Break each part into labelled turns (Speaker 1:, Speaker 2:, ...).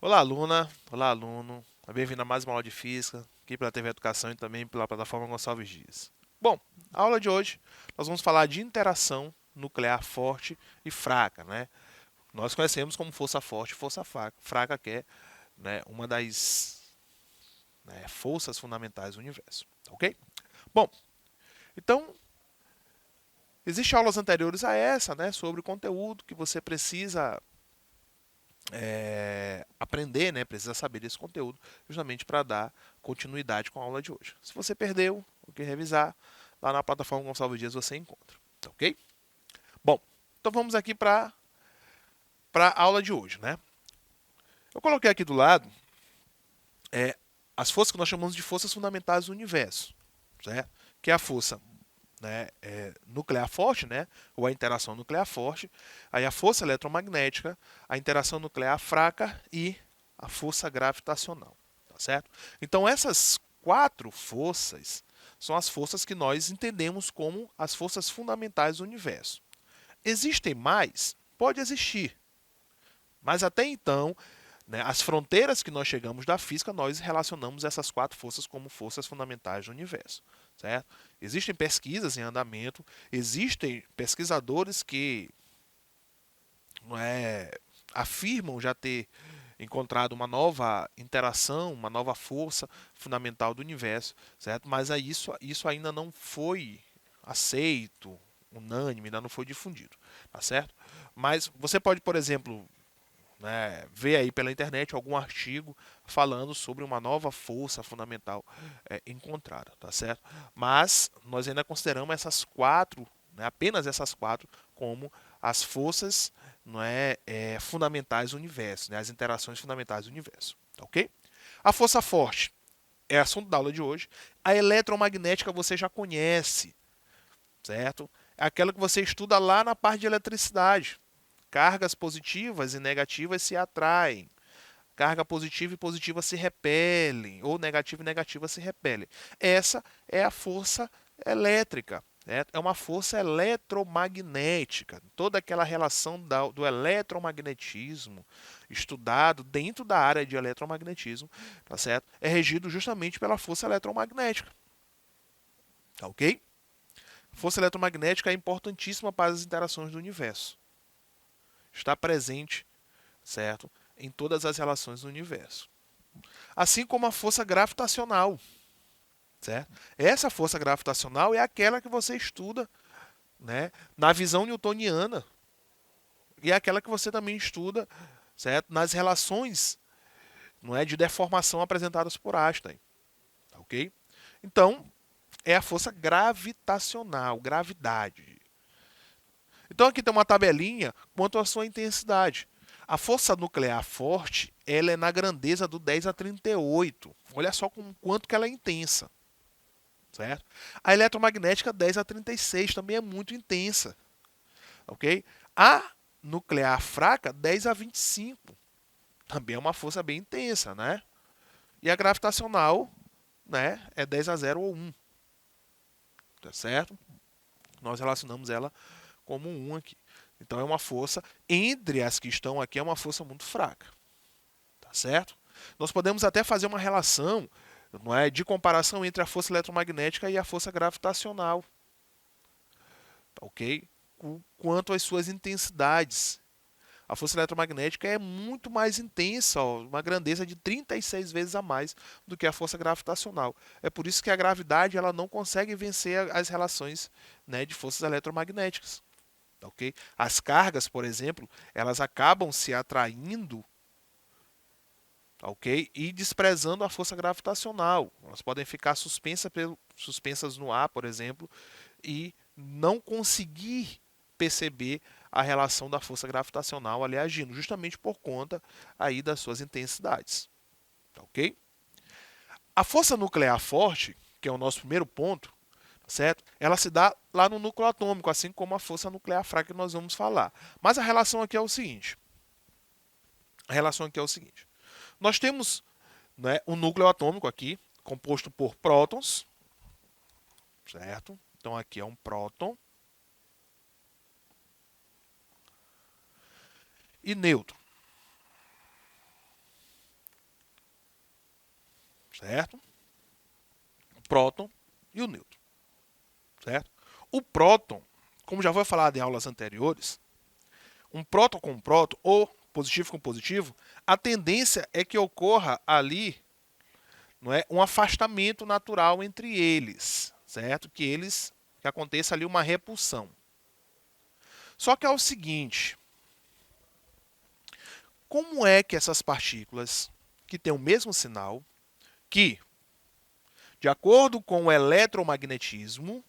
Speaker 1: Olá, aluna. Olá, aluno. Bem-vindo a mais uma aula de física, aqui pela TV Educação e também pela plataforma Gonçalves Dias. Bom, a aula de hoje nós vamos falar de interação nuclear forte e fraca, né? Nós conhecemos como força forte e força fraca, que é, né, uma das, né, forças fundamentais do universo, ok? Bom, então existem aulas anteriores a essa, né, sobre o conteúdo que você precisa aprender, né, precisa saber desse conteúdo, justamente para dar continuidade com a aula de hoje. Se você perdeu, ou quer revisar, lá na plataforma Gonçalves Dias você encontra, tá ok? Bom, então vamos aqui para a aula de hoje, né? Eu coloquei aqui do lado as forças que nós chamamos de forças fundamentais do universo, certo? Que é a força, né, nuclear forte, né, ou a interação nuclear forte, aí a força eletromagnética, a interação nuclear fraca e a força gravitacional, tá certo? Então essas quatro forças são as forças que nós entendemos como as forças fundamentais do universo. Existem mais? Pode existir, mas até então, né, as fronteiras que nós chegamos da física, nós relacionamos essas quatro forças como forças fundamentais do universo. Certo? Existem pesquisas em andamento, existem pesquisadores que afirmam já ter encontrado uma nova interação, uma nova força fundamental do universo, certo? Mas isso ainda não foi aceito, unânime, ainda não foi difundido, tá certo? Mas você pode, por exemplo, né, ver aí pela internet algum artigo falando sobre uma nova força fundamental encontrada, tá certo? Mas nós ainda consideramos essas quatro, né, apenas essas quatro, como as forças, não fundamentais do universo, né, as interações fundamentais do universo, tá ok? A força forte é assunto da aula de hoje. A eletromagnética você já conhece, certo? É aquela que você estuda lá na parte de eletricidade. Cargas positivas e negativas se atraem. Carga positiva e positiva se repelem. Ou negativa e negativa se repelem. Essa é a força elétrica. Né? É uma força eletromagnética. Toda aquela relação do eletromagnetismo estudado dentro da área de eletromagnetismo, tá certo? É regido justamente pela força eletromagnética. Tá ok? A força eletromagnética é importantíssima para as interações do universo. Está presente, certo, em todas as relações do universo. Assim como a força gravitacional, certo? Essa força gravitacional é aquela que você estuda, né, na visão newtoniana e é aquela que você também estuda, certo, nas relações, não é, de deformação apresentadas por Einstein, tá ok? Então, é a força gravitacional, gravidade. Então aqui tem uma tabelinha quanto à sua intensidade. A força nuclear forte, ela é na grandeza do 10 a 38. Olha só com quanto que ela é intensa, certo? A eletromagnética 10 a 36 também é muito intensa, ok? A nuclear fraca 10 a 25 também é uma força bem intensa, né? E a gravitacional, né, é 10 a 0 ou 1, tá certo? Nós relacionamos ela como um aqui. Então é uma força, entre as que estão aqui, é uma força muito fraca. Tá certo? Nós podemos até fazer uma relação, não é, de comparação entre a força eletromagnética e a força gravitacional. Tá ok? Quanto às suas intensidades. A força eletromagnética é muito mais intensa, ó, uma grandeza de 36 vezes a mais do que a força gravitacional. É por isso que a gravidade ela não consegue vencer as relações, né, de forças eletromagnéticas. Okay? As cargas, por exemplo, elas acabam se atraindo, ok? E desprezando a força gravitacional. Elas podem ficar suspensas no ar, por exemplo, e não conseguir perceber a relação da força gravitacional ali agindo, justamente por conta aí das suas intensidades. Ok? A força nuclear forte, que é o nosso primeiro ponto, certo? Ela se dá lá no núcleo atômico, assim como a força nuclear fraca que nós vamos falar. Mas a relação aqui é o seguinte. Nós temos, né, um núcleo atômico aqui composto por prótons, certo? Então aqui é um próton e nêutron, certo? O próton e o nêutron, certo? O próton, como já foi falado em aulas anteriores, um próton com um próton ou positivo com positivo, a tendência é que ocorra ali, não é, um afastamento natural entre eles, certo? Que aconteça ali uma repulsão. Só que é o seguinte, como é que essas partículas que têm o mesmo sinal, que de acordo com o eletromagnetismo,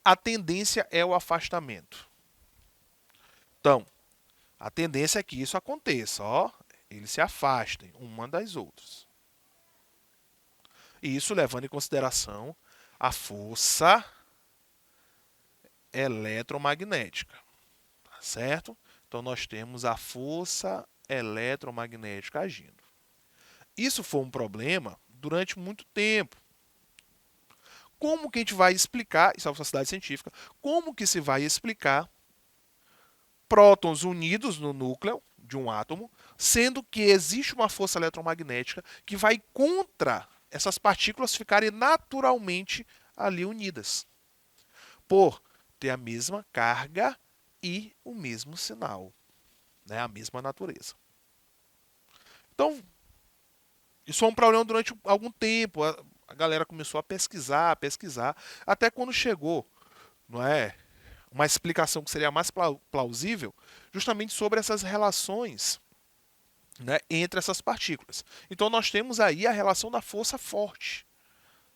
Speaker 1: a tendência é o afastamento. Então, a tendência é que isso aconteça, ó, eles se afastem uma das outras. E isso levando em consideração a força eletromagnética, tá certo? Então nós temos a força eletromagnética agindo. Isso foi um problema durante muito tempo. Como que a gente vai explicar, isso é uma sociedade científica, como que se vai explicar prótons unidos no núcleo de um átomo, sendo que existe uma força eletromagnética que vai contra essas partículas ficarem naturalmente ali unidas, por ter a mesma carga e o mesmo sinal, né? A mesma natureza. Então, isso é um problema durante algum tempo. A galera começou a pesquisar, até quando chegou, não é, uma explicação que seria mais plausível, justamente sobre essas relações, né, entre essas partículas. Então nós temos aí a relação da força forte,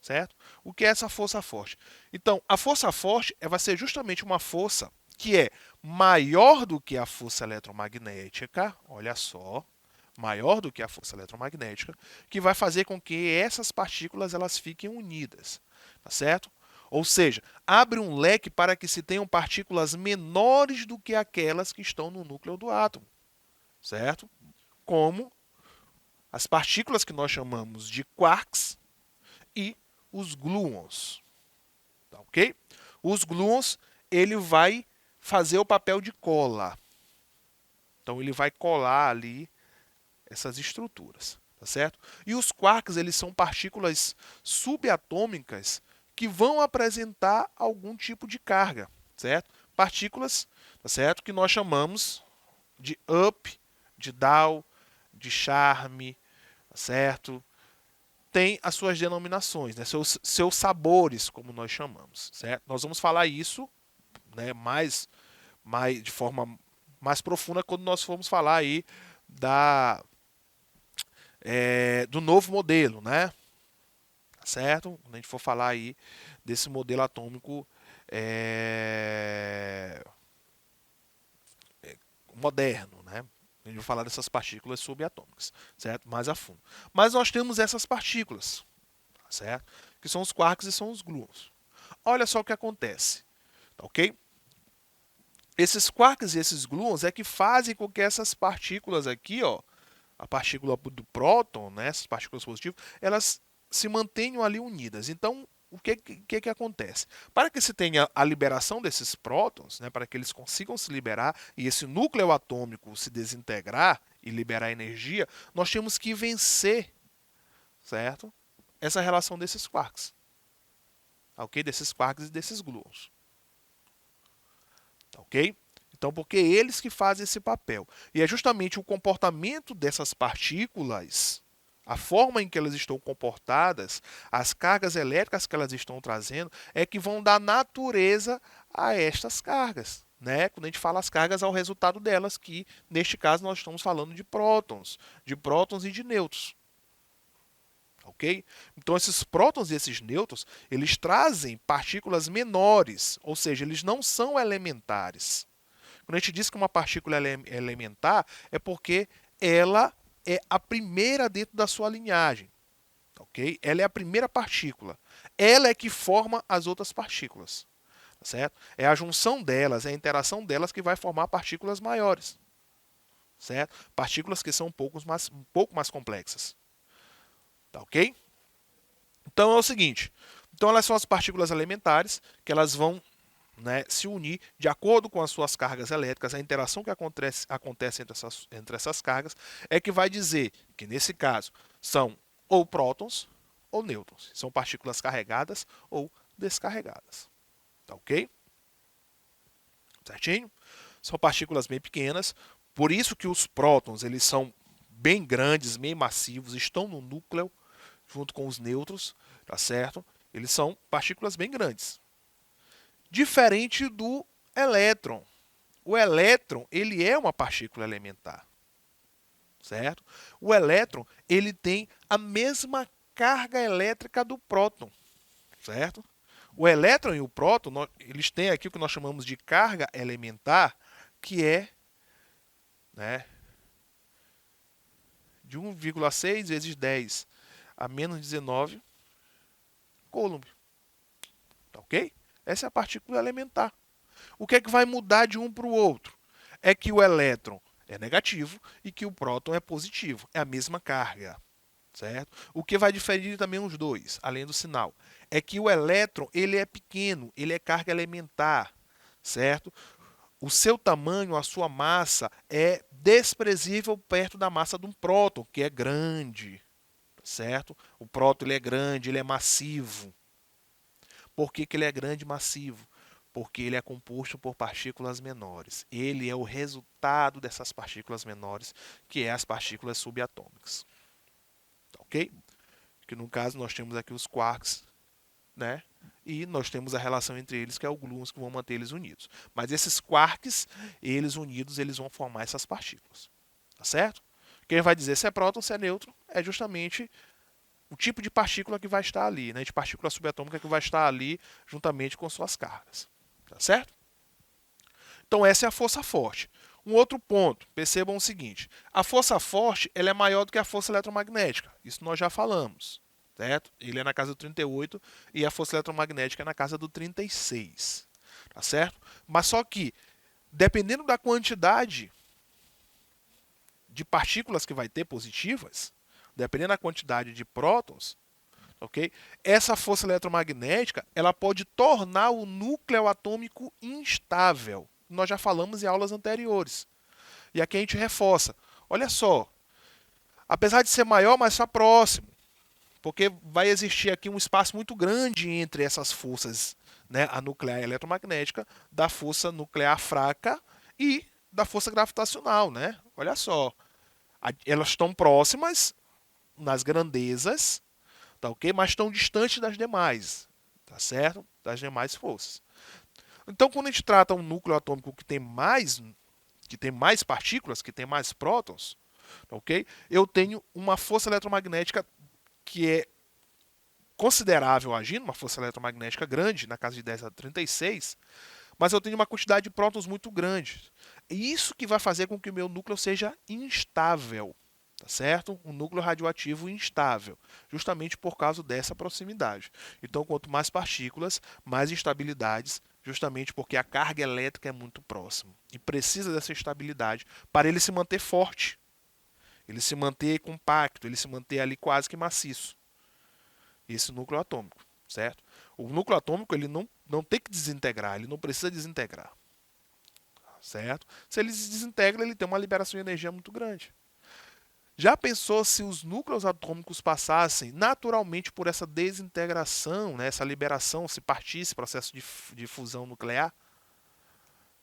Speaker 1: certo? O que é essa força forte? Então, a força forte vai ser justamente uma força que é maior do que a força eletromagnética, olha só, maior do que a força eletromagnética, que vai fazer com que essas partículas elas fiquem unidas, tá certo? Ou seja, abre um leque para que se tenham partículas menores do que aquelas que estão no núcleo do átomo, certo? Como as partículas que nós chamamos de quarks e os gluons, tá ok? Os gluons, ele vai fazer o papel de cola. Então ele vai colar ali essas estruturas, tá certo? E os quarks, eles são partículas subatômicas que vão apresentar algum tipo de carga, certo? Partículas, tá certo? Que nós chamamos de up, de down, de charme, tá certo? Tem as suas denominações, né? seus sabores, como nós chamamos, certo? Nós vamos falar isso, né, de forma mais profunda quando nós formos falar aí do novo modelo, né? Certo? Quando a gente for falar aí desse modelo atômico moderno, né? A gente vai falar dessas partículas subatômicas, certo? Mais a fundo. Mas nós temos essas partículas, certo? Que são os quarks e são os gluons. Olha só o que acontece, tá ok? Esses quarks e esses gluons é que fazem com que essas partículas aqui, ó, a partícula do próton, né, essas partículas positivas, elas se mantenham ali unidas. Então, o que acontece? Para que se tenha a liberação desses prótons, né, para que eles consigam se liberar e esse núcleo atômico se desintegrar e liberar energia, nós temos que vencer, certo? Essa relação desses quarks, ok? Desses quarks e desses gluons, ok? Então, porque é eles que fazem esse papel. E é justamente o comportamento dessas partículas, a forma em que elas estão comportadas, as cargas elétricas que elas estão trazendo, é que vão dar natureza a estas cargas. Né? Quando a gente fala as cargas, ao resultado delas, que neste caso nós estamos falando de prótons e de nêutrons. Ok? Então esses prótons e esses nêutrons, eles trazem partículas menores, ou seja, eles não são elementares. Quando a gente diz que uma partícula é elementar, é porque ela é a primeira dentro da sua linhagem. Ok? Ela é a primeira partícula. Ela é que forma as outras partículas. Certo? É a junção delas, é a interação delas que vai formar partículas maiores. Certo? Partículas que são um pouco mais complexas. Tá ok? Então é o seguinte, então elas são as partículas elementares que elas vão, né, se unir de acordo com as suas cargas elétricas. A interação que acontece entre essas cargas é que vai dizer que, nesse caso, são ou prótons ou nêutrons. São partículas carregadas ou descarregadas. Tá ok? Certinho? São partículas bem pequenas, por isso que os prótons eles são bem grandes, bem massivos, estão no núcleo junto com os nêutrons, tá certo? Eles são partículas bem grandes. Diferente do elétron. O elétron, ele é uma partícula elementar, certo? O elétron, ele tem a mesma carga elétrica do próton, certo? O elétron e o próton, eles têm aqui o que nós chamamos de carga elementar, que é, né, de 1,6 vezes 10 a menos 19 coulomb. Tá ok? Essa é a partícula elementar. O que é que vai mudar de um para o outro? É que o elétron é negativo e que o próton é positivo. É a mesma carga. Certo? O que vai diferir também os dois, além do sinal, é que o elétron ele é pequeno, ele é carga elementar, certo? O seu tamanho, a sua massa é desprezível perto da massa de um próton, que é grande, certo? O próton ele é grande, ele é massivo. Por que ele é grande e massivo? Porque ele é composto por partículas menores. Ele é o resultado dessas partículas menores, que é as partículas subatômicas. Tá ok? Que no caso nós temos aqui os quarks, né? E nós temos a relação entre eles, que é o gluons, que vão manter eles unidos. Mas esses quarks, eles unidos, eles vão formar essas partículas. Tá certo? Quem vai dizer se é próton, se é nêutron, é justamente o tipo de partícula que vai estar ali, né? De partícula subatômica que vai estar ali juntamente com suas cargas. Tá certo? Então essa é a força forte. Um outro ponto, percebam o seguinte: a força forte ela é maior do que a força eletromagnética. Isso nós já falamos, certo? Ele é na casa do 38 e a força eletromagnética é na casa do 36, tá certo? Mas só que, dependendo da quantidade de partículas que vai ter positivas, dependendo da quantidade de prótons, ok? Essa força eletromagnética ela pode tornar o núcleo atômico instável. Nós já falamos em aulas anteriores. E aqui a gente reforça. Olha só, apesar de ser maior, mas está próximo, porque vai existir aqui um espaço muito grande entre essas forças, né, a nuclear eletromagnética, da força nuclear fraca e da força gravitacional, né? Olha só, elas estão próximas nas grandezas, tá ok? Mas estão distantes das demais, tá certo? Das demais forças. Então, quando a gente trata um núcleo atômico que tem mais partículas, que tem mais prótons, tá ok? Eu tenho uma força eletromagnética que é considerável agindo, uma força eletromagnética grande, na casa de 10 a 36, mas eu tenho uma quantidade de prótons muito grande. E isso que vai fazer com que o meu núcleo seja instável, tá certo? Um núcleo radioativo instável, justamente por causa dessa proximidade. Então, quanto mais partículas, mais instabilidades, justamente porque a carga elétrica é muito próxima e precisa dessa estabilidade para ele se manter forte, ele se manter compacto, ele se manter ali quase que maciço. Esse núcleo atômico, certo? O núcleo atômico ele não tem que desintegrar, ele não precisa desintegrar, certo? Se ele se desintegra, ele tem uma liberação de energia muito grande. Já pensou se os núcleos atômicos passassem naturalmente por essa desintegração, né, essa liberação, se partisse processo de fusão nuclear,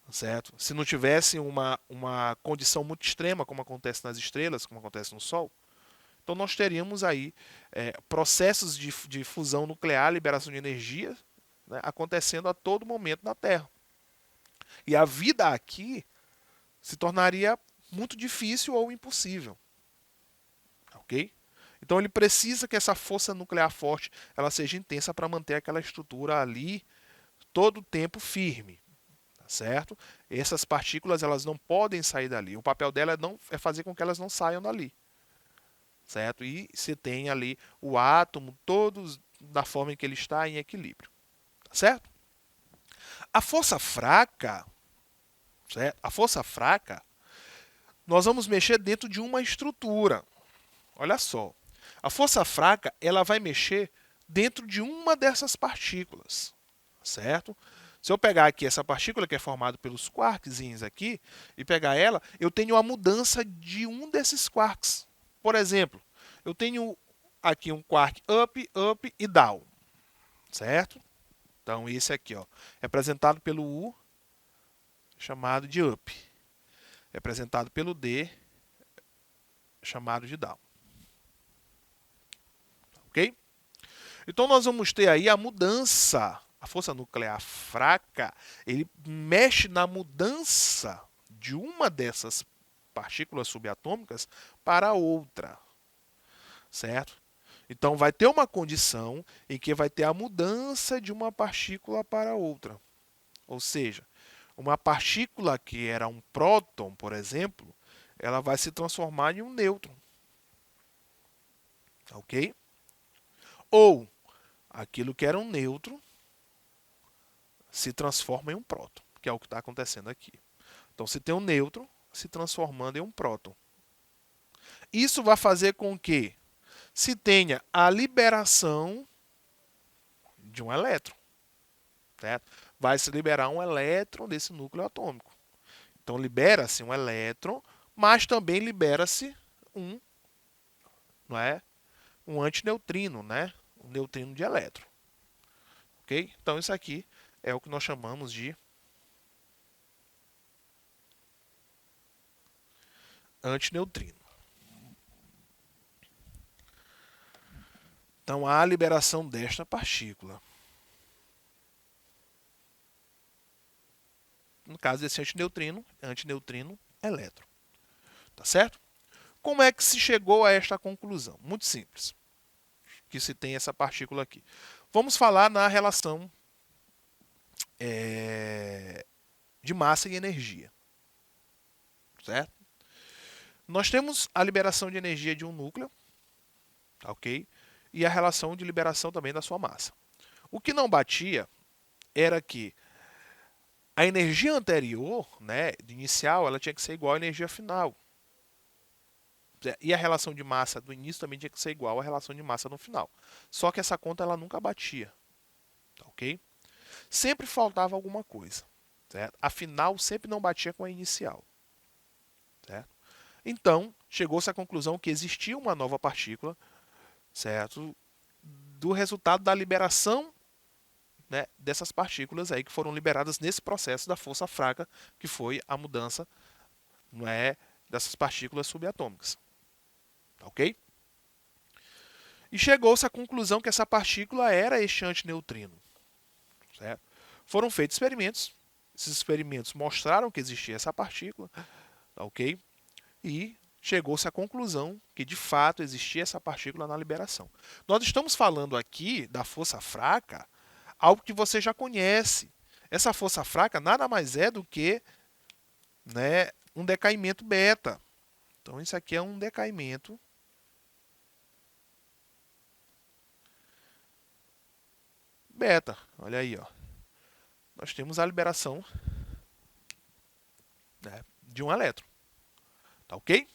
Speaker 1: certo? Se não tivesse uma condição muito extrema, como acontece nas estrelas, como acontece no Sol, então nós teríamos aí processos de fusão nuclear, liberação de energia, né, acontecendo a todo momento na Terra. E a vida aqui se tornaria muito difícil ou impossível. Ok? Então ele precisa que essa força nuclear forte ela seja intensa para manter aquela estrutura ali todo o tempo firme, tá certo? Essas partículas elas não podem sair dali. O papel dela é fazer com que elas não saiam dali, certo? E se tem ali o átomo todos da forma em que ele está em equilíbrio, tá certo? A força fraca, certo? A força fraca, nós vamos mexer dentro de uma estrutura. Olha só. A força fraca, ela vai mexer dentro de uma dessas partículas, certo? Se eu pegar aqui essa partícula que é formada pelos quarkzinhos aqui e pegar ela, eu tenho a mudança de um desses quarks. Por exemplo, eu tenho aqui um quark up, up e down, certo? Então esse aqui, ó, representado pelo U, chamado de up, representado pelo D, chamado de down. Ok? Então nós vamos ter aí a mudança. A força nuclear fraca, ele mexe na mudança de uma dessas partículas subatômicas para outra, certo? Então vai ter uma condição em que vai ter a mudança de uma partícula para outra. Ou seja, uma partícula que era um próton, por exemplo, ela vai se transformar em um nêutron. Ok? Ou aquilo que era um nêutron se transforma em um próton, que é o que está acontecendo aqui. Então, se tem um nêutron se transformando em um próton. Isso vai fazer com que se tenha a liberação de um elétron. Certo? Vai se liberar um elétron desse núcleo atômico. Então, libera-se um elétron, mas também libera-se um, não é? Um antineutrino, né? Um neutrino de elétron. Ok? Então, isso aqui é o que nós chamamos de antineutrino. Então, há a liberação desta partícula. No caso desse antineutrino elétron. Tá certo? Como é que se chegou a esta conclusão? Muito simples. Que se tem essa partícula aqui. Vamos falar na relação de massa e energia. Certo? Nós temos a liberação de energia de um núcleo, ok? E a relação de liberação também da sua massa. O que não batia era que a energia anterior, né, inicial, ela tinha que ser igual à energia final. E a relação de massa do início também tinha que ser igual à relação de massa no final. Só que essa conta ela nunca batia. Ok? Sempre faltava alguma coisa. Certo? A final sempre não batia com a inicial. Certo? Então, chegou-se à conclusão que existia uma nova partícula, certo? Do resultado da liberação, né, dessas partículas aí que foram liberadas nesse processo da força fraca, que foi a mudança, não é, dessas partículas subatômicas. Ok? E chegou-se à conclusão que essa partícula era este antineutrino. Certo? Foram feitos experimentos. Esses experimentos mostraram que existia essa partícula. Ok? E chegou-se à conclusão que de fato existia essa partícula na liberação. Nós estamos falando aqui da força fraca, algo que você já conhece. Essa força fraca nada mais é do que, né, um decaimento beta. Então isso aqui é um decaimento beta. Olha aí, ó. Nós temos a liberação, né, de um elétron. Tá ok?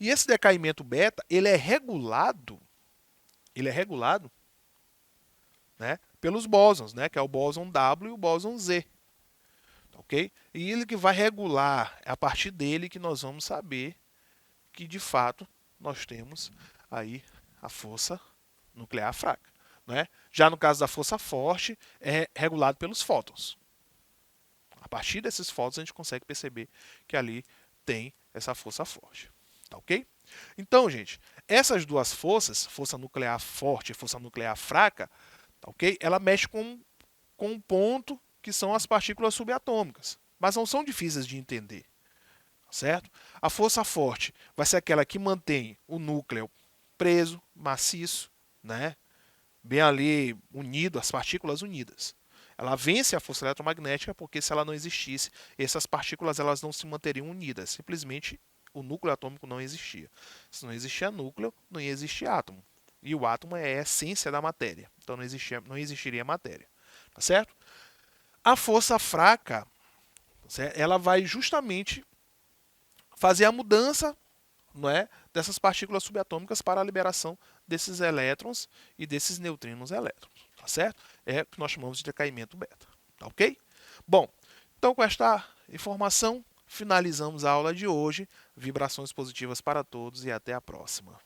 Speaker 1: E esse decaimento beta, ele é regulado, né, pelos bósons, né, que é o bóson W e o bóson Z. Tá ok? E ele que vai regular, é a partir dele que nós vamos saber que de fato nós temos aí a força nuclear fraca. Né? Já no caso da força forte, é regulado pelos fótons. A partir desses fótons a gente consegue perceber que ali tem essa força forte. Tá ok? Então, gente, essas duas forças, força nuclear forte e força nuclear fraca, tá ok? Ela mexe com um ponto que são as partículas subatômicas, mas não são difíceis de entender. Certo? A força forte vai ser aquela que mantém o núcleo preso, maciço, né? Bem ali unido, as partículas unidas. Ela vence a força eletromagnética porque se ela não existisse, essas partículas elas não se manteriam unidas. Simplesmente o núcleo atômico não existia. Se não existia núcleo, não ia existir átomo. E o átomo é a essência da matéria. Então não existiria matéria. Tá certo? A força fraca, certo? Ela vai justamente fazer a mudança, não é, dessas partículas subatômicas para a liberação desses elétrons e desses neutrinos elétrons, tá certo? É o que nós chamamos de decaimento beta, tá ok? Bom, então com esta informação finalizamos a aula de hoje. Vibrações positivas para todos e até a próxima.